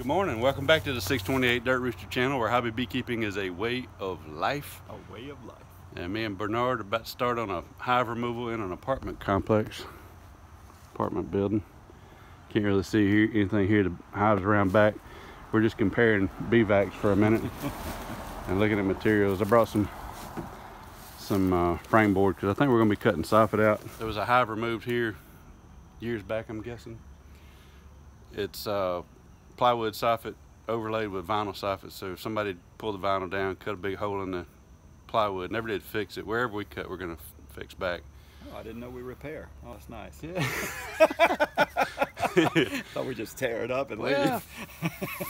Good morning. Welcome back to the 628 Dirt Rooster channel, where hobby beekeeping is a way of life. A way of life. And me and Bernard are about to start on a hive removal in an apartment complex, apartment building. Can't really see here, anything here. The hives around back. We're just comparing bee vacs for a minute and looking at materials. I brought some frame board because I think we're going to be cutting soffit out. There was a hive removed here years back, I'm guessing. It's plywood soffit overlaid with vinyl soffit, so if somebody pulled the vinyl down, cut a big hole in the plywood, never did fix it. Wherever we cut, we're going to fix back. Oh, I didn't know we repair. Oh, that's nice. Yeah. Thought we just tear it up and Well,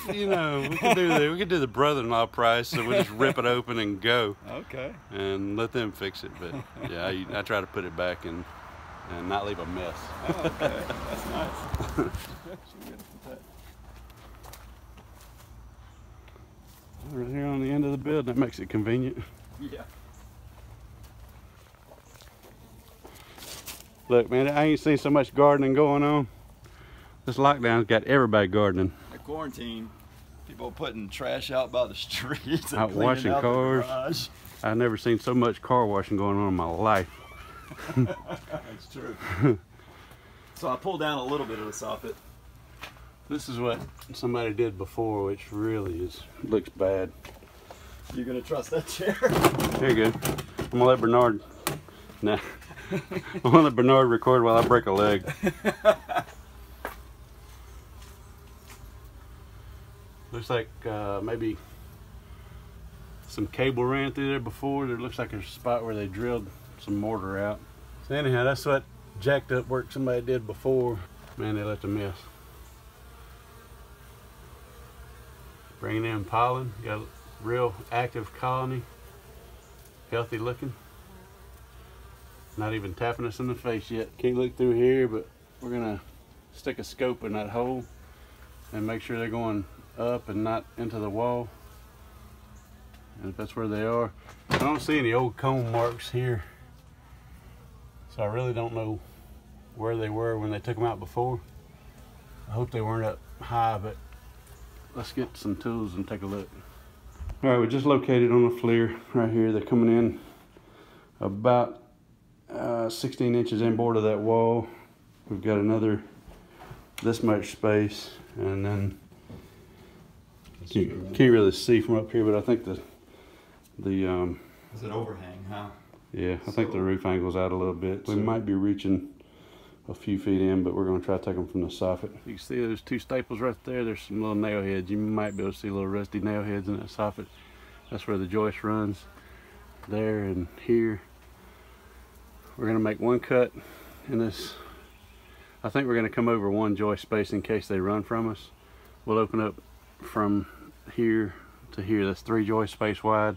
leave. you know, we could do the brother-in-law price, so we just rip it open and go. Okay. And let them fix it. But yeah, I try to put it back and not leave a mess. Oh, okay. That's nice. Right here on the end of the building, that makes it convenient. Yeah. Look, man, I ain't seen so much gardening going on. This lockdown's got everybody gardening. The quarantine, people putting trash out by the streets and Out washing out cars. the garage. I've never seen so much car washing going on in my life. That's true. So I pulled down a little bit of the soffit. This is what somebody did before, which really looks bad. You gonna trust that chair? There you go. I'm gonna let Bernard. Nah. I'm gonna let Bernard record while I break a leg. Looks like maybe some cable ran through there before. There looks like there's a spot where they drilled some mortar out. So anyhow, that's what jacked up work somebody did before. Man, they left a mess. Bringing in pollen. Got a real active colony. Healthy looking. Not even tapping us in the face yet. Can't look through here, but we're gonna stick a scope in that hole and make sure they're going up and not into the wall. And if that's where they are, I don't see any old comb marks here, so I really don't know where they were when they took them out before. I hope they weren't up high, but let's get some tools and take a look. All right, we just located on the FLIR right here. They're coming in about 16 inches inboard of that wall. We've got another this much space, and then you can't really see from up here, but I think the It's an overhang, huh? yeah, I think the roof angle's out a little bit. We might be reaching a few feet in, but we're going to try to take them from the soffit. You can see there's two staples right there. There's some little nail heads. You might be able to see little rusty nail heads in that soffit. That's where the joist runs, there and here. We're going to make one cut in this. I think we're going to come over one joist space in case they run from us. We'll open up from here to here. That's 3 joist space wide.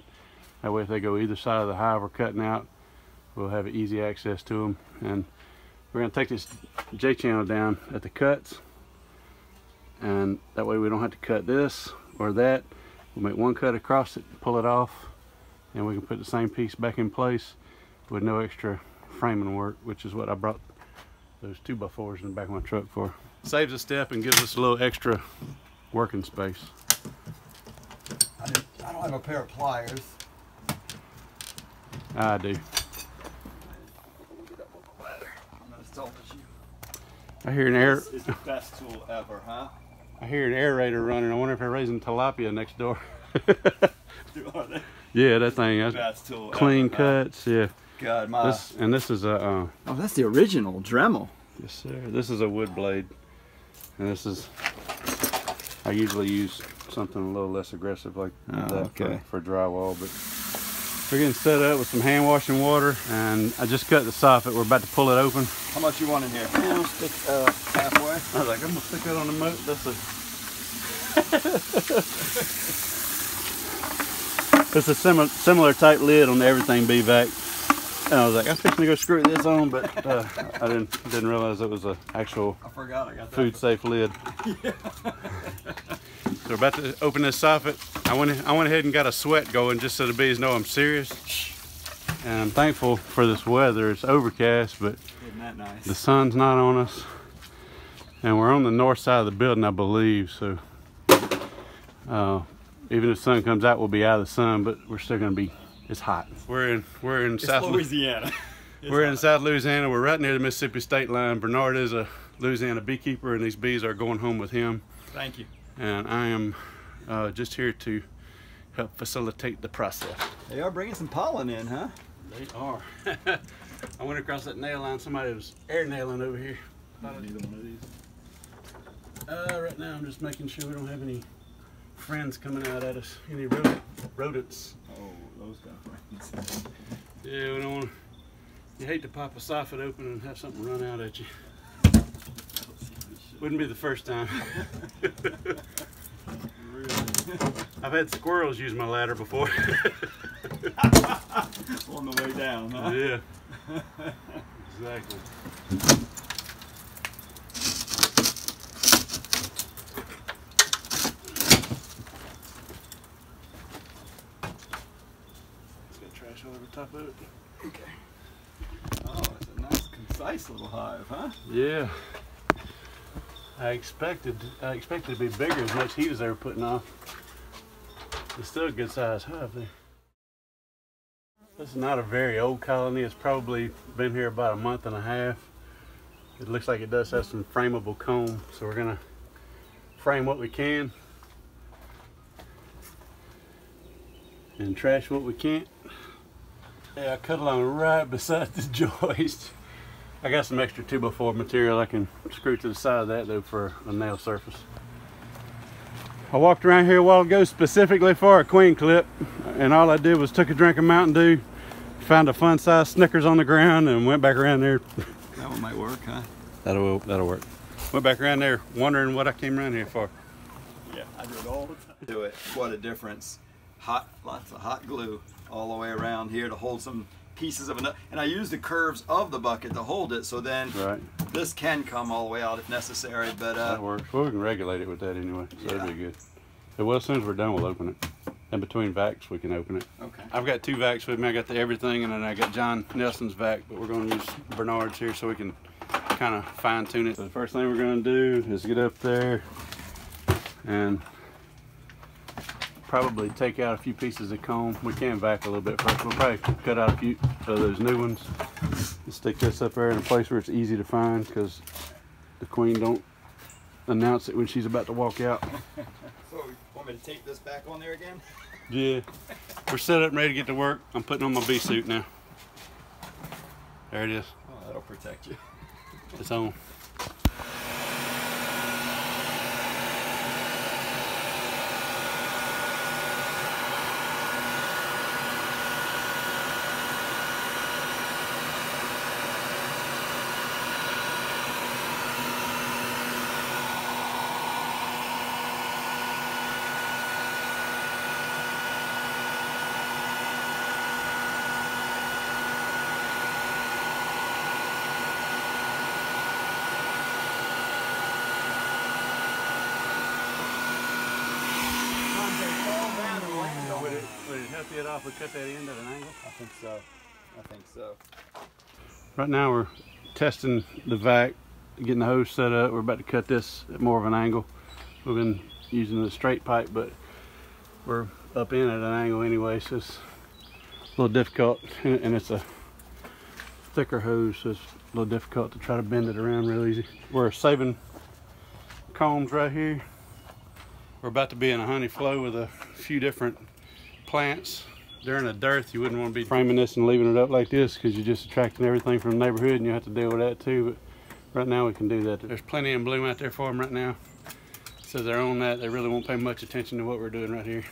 That way if they go either side of the hive we're cutting out, we'll have easy access to them. And we're going to take this J-channel down at the cuts, and that way we don't have to cut this or that. We'll make one cut across it, pull it off, and we can put the same piece back in place with no extra framing work, which is what I brought those 2x4s in the back of my truck for. Saves a step and gives us a little extra working space. I don't have a pair of pliers. I do. I hear an air. It's the best tool ever, huh? I hear an aerator running. I wonder if they're raising tilapia next door. Are they? Yeah, that thing. That's Best tool clean ever, cuts. Yeah. God, my. This is a. Oh, that's the original Dremel. Yes, sir. This is a wood blade, and this is. I usually use something a little less aggressive like that for drywall, but we're getting set up with some hand washing water, and I just cut the soffit. We're about to pull it open. How much you want in here? Yeah, I'll stick halfway. I was like, I'm gonna stick that on the moat. It's a similar type lid on the everything bee vac. And I was like, I'm fixing to go screw this on, but I didn't realize it was an actual food safe lid. Yeah. So we're about to open this soffit. I went ahead and got a sweat going just so the bees know I'm serious. And I'm thankful for this weather. It's overcast, but Isn't that nice? The sun's not on us. And we're on the north side of the building, I believe, so Even if the sun comes out, we'll be out of the sun, but we're still going to be, it's hot. We're in South Louisiana. We're in South Louisiana. We're right near the Mississippi state line. Bernard is a Louisiana beekeeper, and these bees are going home with him. Thank you. And I am just here to help facilitate the process. They are bringing some pollen in, huh? They are. I went across that nail line. Somebody was air nailing over here. I need one of these. Right now I'm just making sure we don't have any friends coming out at us. Any rodents. Oh, those kind of friends. Yeah, we don't want to. You hate to pop a soffit open and have something run out at you. Wouldn't be the first time. Really? I've had squirrels use my ladder before. On the way down, huh? Yeah. Exactly. It's got trash all over the top of it. Okay. Oh, it's a nice, concise little hive, huh? Yeah. I expected it to be bigger, as much heat as they were putting off. It's still a good sized hive there. This is not a very old colony. It's probably been here about a month and a half. It looks like it does have some frameable comb, so we're gonna frame what we can and trash what we can't. Yeah, I cut along right beside the joist. I got some extra 2x4 material I can screw to the side of that though for a nail surface. I walked around here a while ago specifically for a queen clip, and all I did was took a drink of Mountain Dew, found a fun size Snickers on the ground, and went back around there. That one might work, huh? That'll work. Went back around there wondering what I came around here for. Yeah, I do it all the time. Do it. What a difference. Lots of hot glue all the way around here to hold some pieces of it. And I use the curves of the bucket to hold it, so then this can come all the way out if necessary. But that works. Well, we can regulate it with that anyway, so that'll be good. Well, as soon as we're done, we'll open it. In between vacs, we can open it. Okay. I've got 2 vacs with me. I got the everything, and then I got John Nelson's vac, but we're going to use Bernard's here so we can kind of fine tune it. So the first thing we're going to do is get up there and probably take out a few pieces of comb. We can vac a little bit first. We'll probably cut out a few of those new ones and stick this up there in a place where it's easy to find, because the queen don't announce it when she's about to walk out. So you want me to tape this back on there again? Yeah. We're set up and ready to get to work. I'm putting on my bee suit now. There it is. Oh, that'll protect you. It's on. Would it help you at all if we cut that end at an angle? I think so. I think so. Right now we're testing the vac, getting the hose set up. We're about to cut this at more of an angle. We've been using the straight pipe, but we're up in at an angle anyway, so it's a little difficult, and it's a thicker hose, so it's a little difficult to try to bend it around real easy. We're saving combs right here. We're about to be in a honey flow with a few different plants. During a dearth, you wouldn't want to be framing this and leaving it up like this, because you're just attracting everything from the neighborhood, and you have to deal with that too. But right now we can do that. There's plenty in bloom out there for them right now, so they're on that. They really won't pay much attention to what we're doing right here.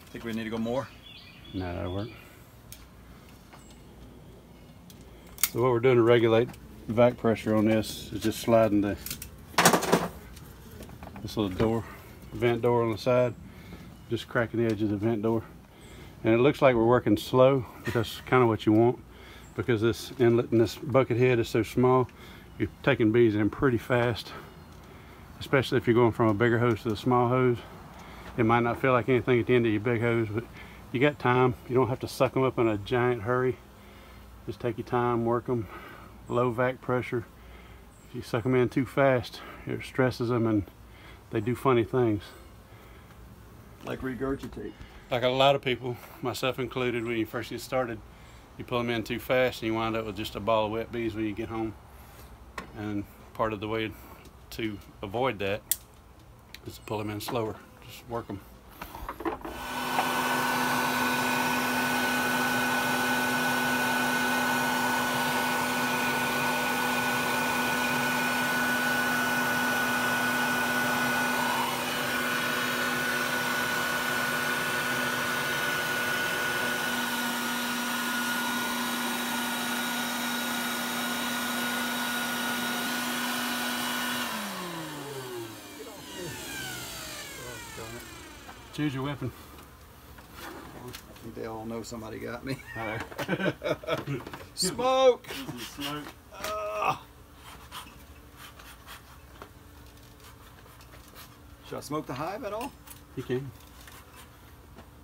Think we need to go more? No, that'll work. So what we're doing to regulate vac pressure on this is just sliding this little door, vent door on the side, just cracking the edge of the vent door. And it looks like we're working slow, but that's kind of what you want, because this inlet and this bucket head is so small. You're taking bees in pretty fast, especially if you're going from a bigger hose to a small hose. It might not feel like anything at the end of your big hose, but you got time. You don't have to suck them up in a giant hurry. Just take your time, work them, low vac pressure. If you suck them in too fast, it stresses them and they do funny things. Like regurgitate. Like a lot of people, myself included, when you first get started, you pull them in too fast and you wind up with just a ball of wet bees when you get home. And part of the way to avoid that is to pull them in slower. Just work them. Choose your weapon. I think they all know somebody got me. Smoke! Smoke. Should I smoke the hive at all? You can.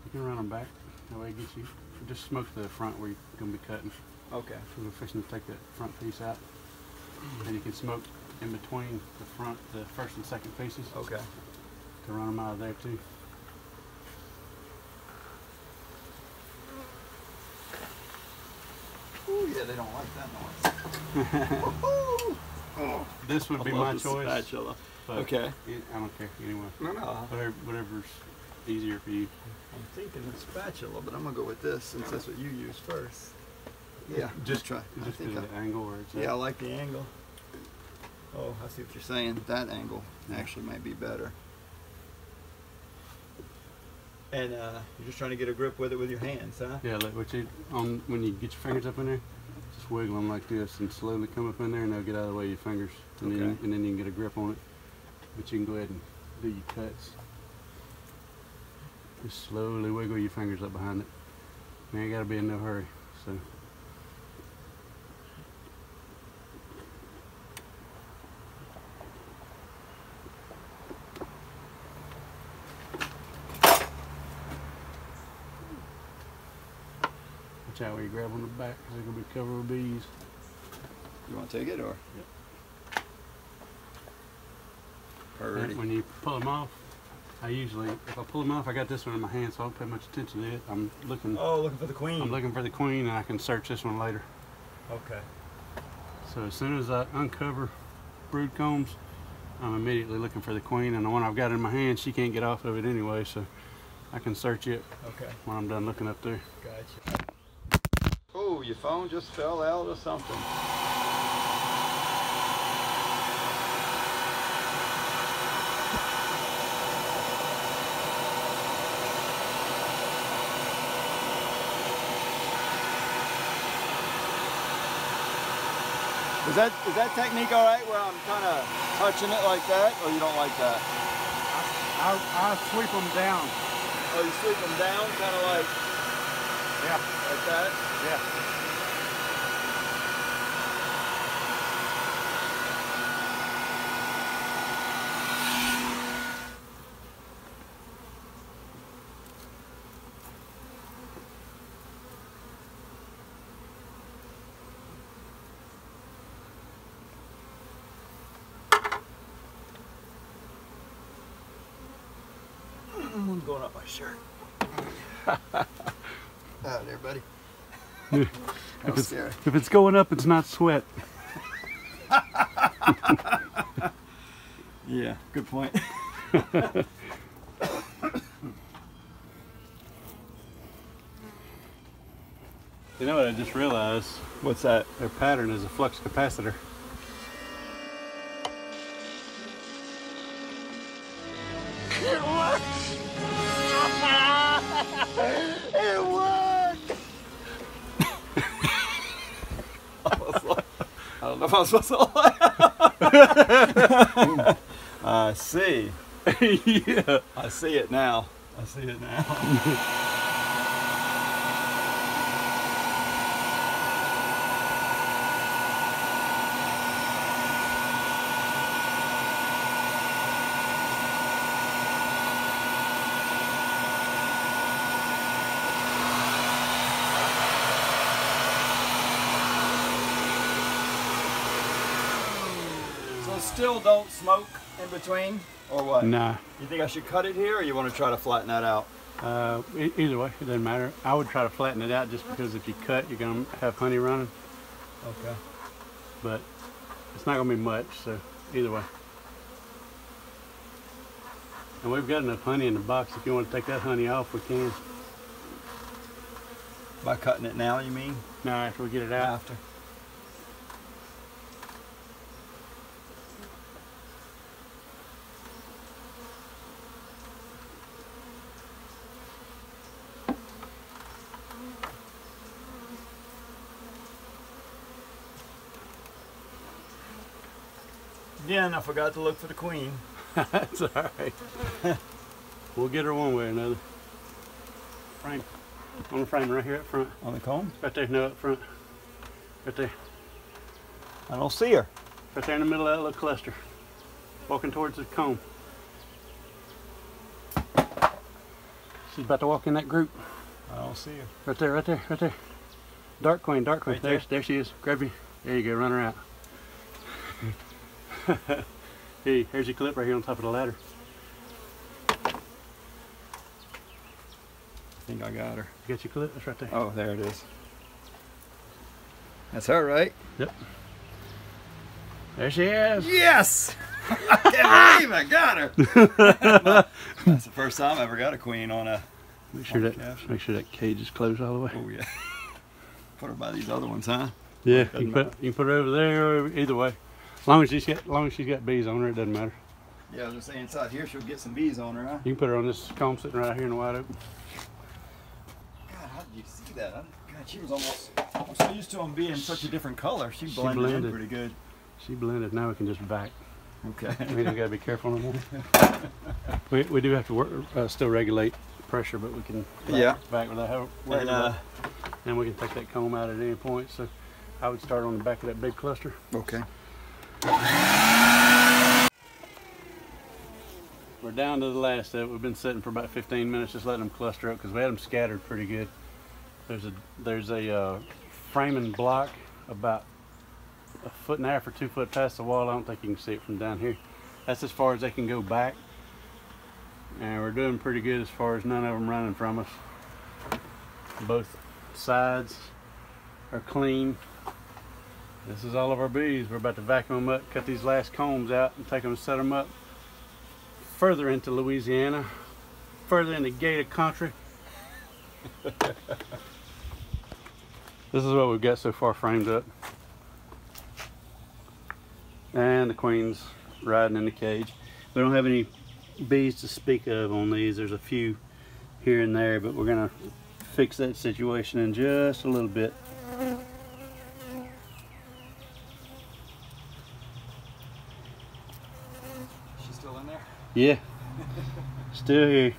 You can run them back. That way it gets you. Just smoke the front where you're going to be cutting. Okay. So we're fixing to take that front piece out. And you can smoke in between the first and second pieces. Okay. To run them out of there too. Ooh, yeah, they don't like that noise. Oh. This would be my choice. Spatula. Okay. I don't care anyway. No. Whatever's easier for you. I'm thinking the spatula, but I'm gonna go with this since that's what you use first. Yeah, just try. Just the angle or it's yeah, I like the angle. Oh, I see what you're saying. That angle actually might be better. And you're just trying to get a grip with it with your hands, huh? Yeah, like when you get your fingers up in there, just wiggle them like this and slowly come up in there and they'll get out of the way of your fingers. And, okay. then you can get a grip on it. But you can go ahead and do your cuts. Just slowly wiggle your fingers up behind it. You ain't got to be in no hurry. So. Watch out where you grab on the back because they're going to be covered with bees. You want to take it or? Yep. Alrighty. When you pull them off, if I pull them off, I got this one in my hand, so I don't pay much attention to it. I'm looking. Oh, looking for the queen. I'm looking for the queen, and I can search this one later. Okay. So as soon as I uncover brood combs, I'm immediately looking for the queen, and the one I've got in my hand, she can't get off of it anyway, so I can search it. Okay. When I'm done looking up there. Gotcha. Oh, your phone just fell out or something. Is that technique all right where I'm kind of touching it like that, or you don't like that? I sweep them down. Oh, you sweep them down, kind of like, yeah, like that? Yeah. One's going up my shirt. Out there, buddy. If it's going up, it's not sweat. Yeah, good point. You know what I just realized? What's that? Their pattern is a flux capacitor. It worked! It worked! I don't know if I'm supposed to laugh. I see. Yeah. I see it now. I see it now. Still don't smoke in between. Or what? Nah. You think I should cut it here, or you want to try to flatten that out? Either way, it doesn't matter. I would try to flatten it out just because if you cut, you're going to have honey running. Okay. But it's not going to be much, so either way. And we've got enough honey in the box. If you want to take that honey off, we can. By cutting it now, you mean? No, after we get it out. After. Again, I forgot to look for the queen. That's all right. We'll get her one way or another. Frame. On the frame right here up front. On the comb? Right there, no, up front. Right there. I don't see her. Right there in the middle of that little cluster. Walking towards the comb. She's about to walk in that group. I don't see her. Right there, right there, right there. Dark queen, dark queen. Right there she is. Grab you. There you go, run her out. Hey, here's your clip right here on top of the ladder. I think I got her. You got your clip? That's right there. Oh, there it is. That's her, right? Yep. There she is. Yes! I can't believe I got her. That's the first time I ever got a queen on a. Make sure that cage is closed all the way. Oh yeah. Put her by these other ones, huh? Yeah, you can put her over there or either way. As long as she's got bees on her, it doesn't matter. Yeah, I was gonna say inside here she'll get some bees on her, huh? You can put her on this comb sitting right here in the wide open. God, how did you see that? God, she was almost. I'm so used to them being such a different color. She blended in pretty good. She blended. Now we can just back. Okay. We don't gotta be careful no more. we do have to work, still regulate pressure, but we can back without having and we can take that comb out at any point. So I would start on the back of that big cluster. Okay. We're down to the last of it. We've been sitting for about 15 minutes just letting them cluster up because we had them scattered pretty good. There's a framing block about 1.5 feet or 2 foot past the wall. I don't think you can see it from down here. That's as far as they can go back. And we're doing pretty good as far as none of them running from us. Both sides are clean. This is all of our bees. We're about to vacuum them up, cut these last combs out, and take them and set them up further into Louisiana, further into gator country. This is what we've got so far framed up. And the queen's riding in the cage. We don't have any bees to speak of on these. There's a few here and there, but we're gonna fix that situation in just a little bit. She's still in there? Yeah, still here.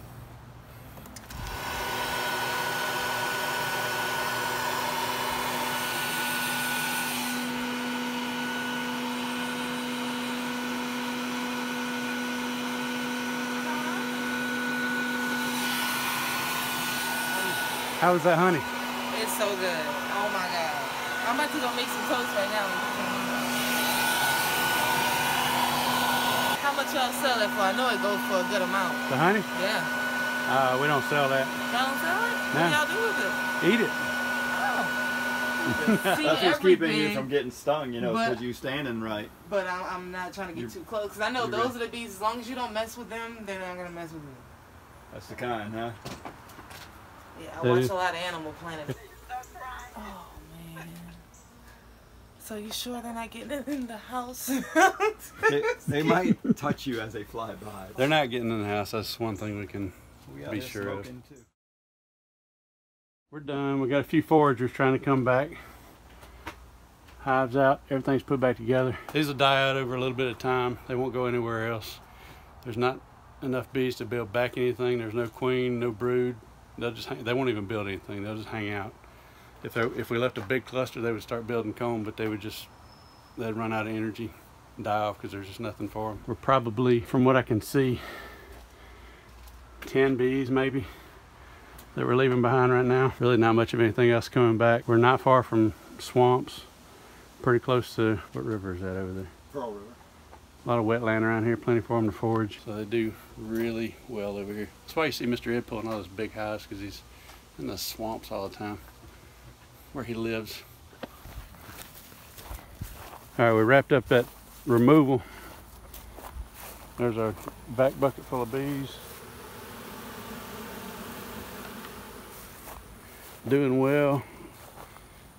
How was that honey? It's so good. Oh my God. I'm about to go make some toast right now. How much y'all sell it for? I know it goes for a good amount. The honey? Yeah. We don't sell that. Y'all don't sell it? No. What y'all do with it? Eat it. Oh. See, that's what's keeping you everything, from getting stung, you know, because you standing right. But I'm not trying to get too close, because I know those are the bees. As long as you don't mess with them, they're not going to mess with you. That's the kind, huh? Yeah, I watch a lot of Animal Planet. Oh, man. So you sure they're not getting it in the house? they might touch you as they fly by. They're not getting in the house. That's one thing we can be sure of. Too. We're done. We got a few foragers trying to come back. Hives out. Everything's put back together. These will die out over a little bit of time. They won't go anywhere else. There's not enough bees to build back anything. There's no queen, no brood. They won't even build anything. They'll just hang out. If we left a big cluster, they would start building comb, but they'd run out of energy and die off because there's just nothing for them. We're probably, from what I can see, 10 bees maybe that we're leaving behind right now. Really not much of anything else coming back. We're not far from swamps, pretty close to, what river is that over there? Pearl River. A lot of wetland around here, plenty for them to forage. So they do really well over here. That's why you see Mr. Ed pulling all those big hives, because he's in the swamps all the time where he lives. All right, we wrapped up that removal. There's our back bucket full of bees. Doing well.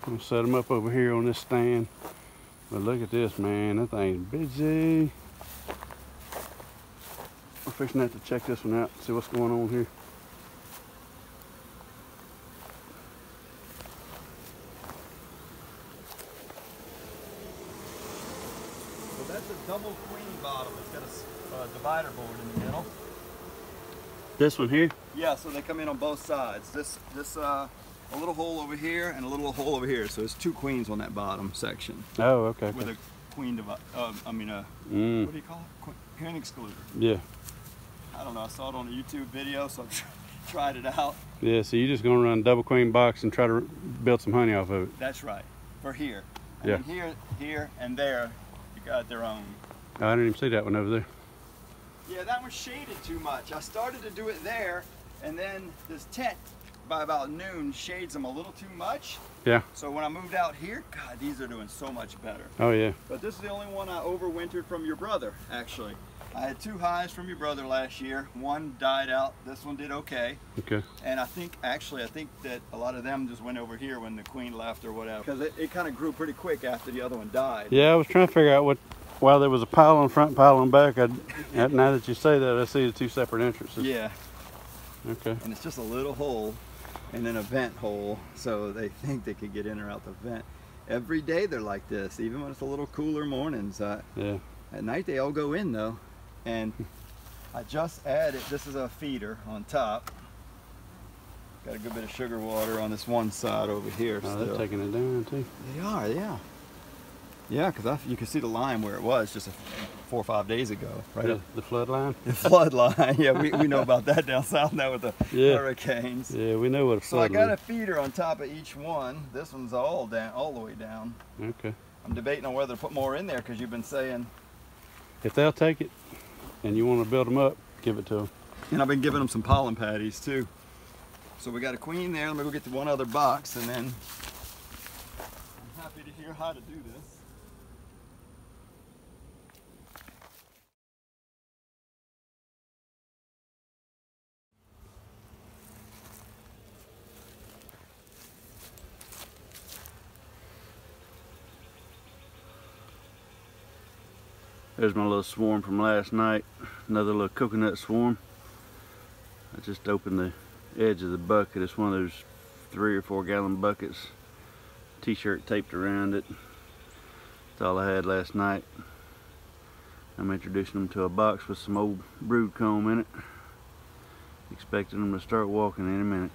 I'm gonna set them up over here on this stand. But look at this, man, that thing's busy. We're fixing to have to check this one out, see what's going on here. So that's a double queen bottom. It's got a divider board in the middle. This one here? Yeah, so they come in on both sides. A little hole over here and a little hole over here. So there's 2 queens on that bottom section. Oh, okay. With a queen what do you call it? Hen excluder. Yeah. I don't know, I saw it on a YouTube video, so I tried it out. Yeah, so you're just gonna run a double queen box and try to build some honey off of it. That's right, for here. And yeah. Then here, and there, you got their own. Oh, I didn't even see that one over there. Yeah, that one's shaded too much. I started to do it there, and then this tent by about noon shades them a little too much. Yeah. So when I moved out here, God, these are doing so much better. Oh yeah. But this is the only one I overwintered from your brother, actually. I had 2 hives from your brother last year. One died out. This one did okay. Okay. And I think that a lot of them just went over here when the queen left or whatever. Because it kind of grew pretty quick after the other one died. Yeah, I was trying to figure out while there was a pile on front, pile on back. Now that you say that, I see the 2 separate entrances. Yeah. Okay. And it's just a little hole and then a vent hole, so they think they could get in or out the vent. Every day they're like this, even when it's a little cooler mornings. Yeah. At night they all go in though. And I just added, this is a feeder on top. Got a good bit of sugar water on this one side over here. Oh, they're taking it down too. They are, yeah. Yeah, because you can see the line where it was just 4 or 5 days ago, right? The flood line? The flood line, yeah, we know about that down south now with the hurricanes. Yeah, we know what a flood line. So I got a feeder on top of each one. This one's all the way down. Okay. I'm debating on whether to put more in there because you've been saying. If they'll take it and you want to build them up, give it to them. And I've been giving them some pollen patties too. So we got a queen there. Let me go get the one other box and then I'm happy to hear how to do this. There's my little swarm from last night, another little coconut swarm. I just opened the edge of the bucket. It's one of those 3 or 4 gallon buckets, t-shirt taped around it. That's all I had last night. I'm introducing them to a box with some old brood comb in it. Expecting them to start walking any minute.